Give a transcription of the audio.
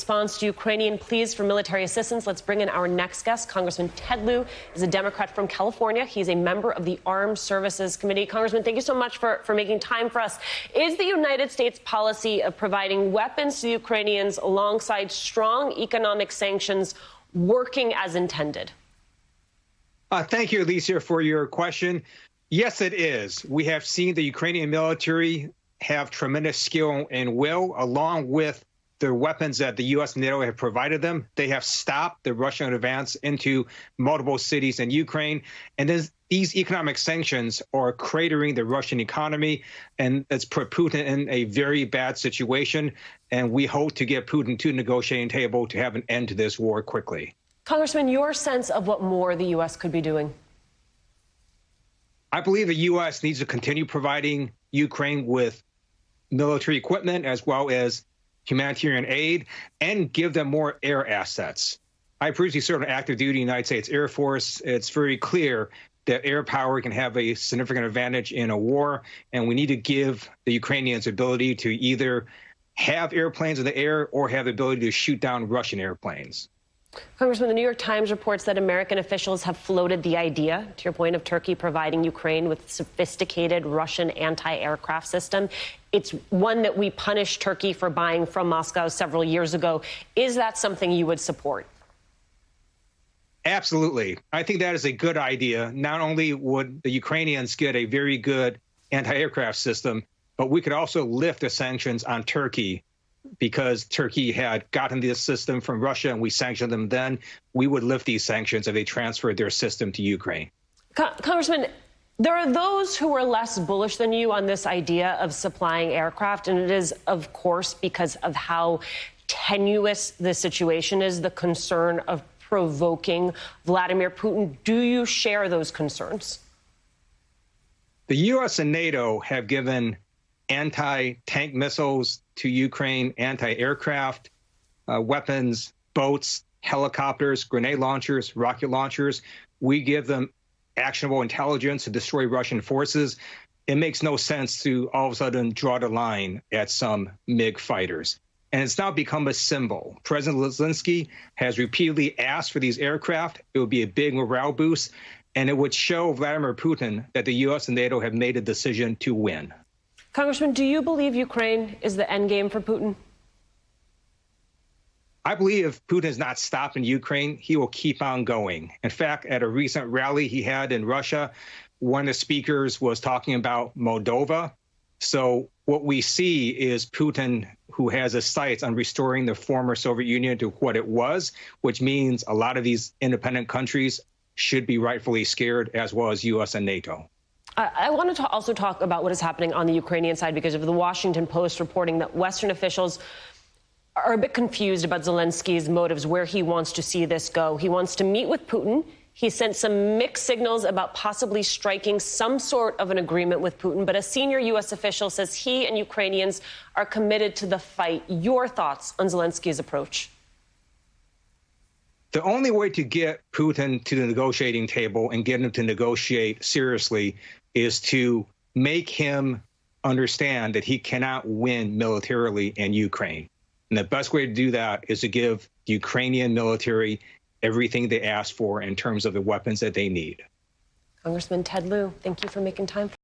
response to Ukrainian pleas for military assistance. Let's bring in our next guest. Congressman Ted Lieu is a Democrat from California. He's a member of the Armed Services Committee. Congressman, thank you so much for making time for us. Is the United States policy of providing weapons to Ukrainians alongside strong economic sanctions working as intended? Thank you, Alicia, for your question. Yes, it is. We have seen the Ukrainian military have tremendous skill and will, along with the weapons that the U.S. and NATO have provided them. They have stopped the Russian advance into multiple cities in Ukraine. And these economic sanctions are cratering the Russian economy, and it's put Putin in a very bad situation. And we hope to get Putin to the negotiating table to have an end to this war quickly. Congressman, your sense of what more the U.S. could be doing? I believe the U.S. needs to continue providing Ukraine with military equipment as well as humanitarian aid and give them more air assets. I previously served on active duty in the United States Air Force. It's very clear that air power can have a significant advantage in a war, and we need to give the Ukrainians ability to either have airplanes in the air or have the ability to shoot down Russian airplanes. Congressman, the New York Times reports that American officials have floated the idea, to your point, of Turkey providing Ukraine with sophisticated Russian anti-aircraft system. It's one that we punished Turkey for buying from Moscow several years ago. Is that something you would support? Absolutely. I think that is a good idea. Not only would the Ukrainians get a very good anti-aircraft system, but we could also lift the sanctions on Turkey. Because Turkey had gotten this system from Russia and we sanctioned them then, we would lift these sanctions if they transferred their system to Ukraine. Congressman, there are those who are less bullish than you on this idea of supplying aircraft, and it is, of course, because of how tenuous the situation is, the concern of provoking Vladimir Putin. Do you share those concerns? The U.S. and NATO have given anti-tank missiles to Ukraine, anti-aircraft weapons, boats, helicopters, grenade launchers, rocket launchers. We give them actionable intelligence to destroy Russian forces. It makes no sense to all of a sudden draw the line at some MiG fighters. And it's now become a symbol. President Zelensky has repeatedly asked for these aircraft. It would be a big morale boost, and it would show Vladimir Putin that the U.S. and NATO have made a decision to win. Congressman, do you believe Ukraine is the end game for Putin? I believe if Putin is not stopped in Ukraine, he will keep on going. In fact, at a recent rally he had in Russia, one of the speakers was talking about Moldova. So what we see is Putin, who has his sights on restoring the former Soviet Union to what it was, which means a lot of these independent countries should be rightfully scared, as well as U.S. and NATO. I want to also talk about what is happening on the Ukrainian side because of the Washington Post reporting that Western officials are a bit confused about Zelensky's motives, where he wants to see this go. He wants to meet with Putin. He sent some mixed signals about possibly striking some sort of an agreement with Putin, but a senior U.S. official says he and Ukrainians are committed to the fight. Your thoughts on Zelensky's approach? The only way to get Putin to the negotiating table and get him to negotiate seriously is to make him understand that he cannot win militarily in Ukraine. And the best way to do that is to give the Ukrainian military everything they ask for in terms of the weapons that they need. Congressman Ted Lieu, thank you for making time.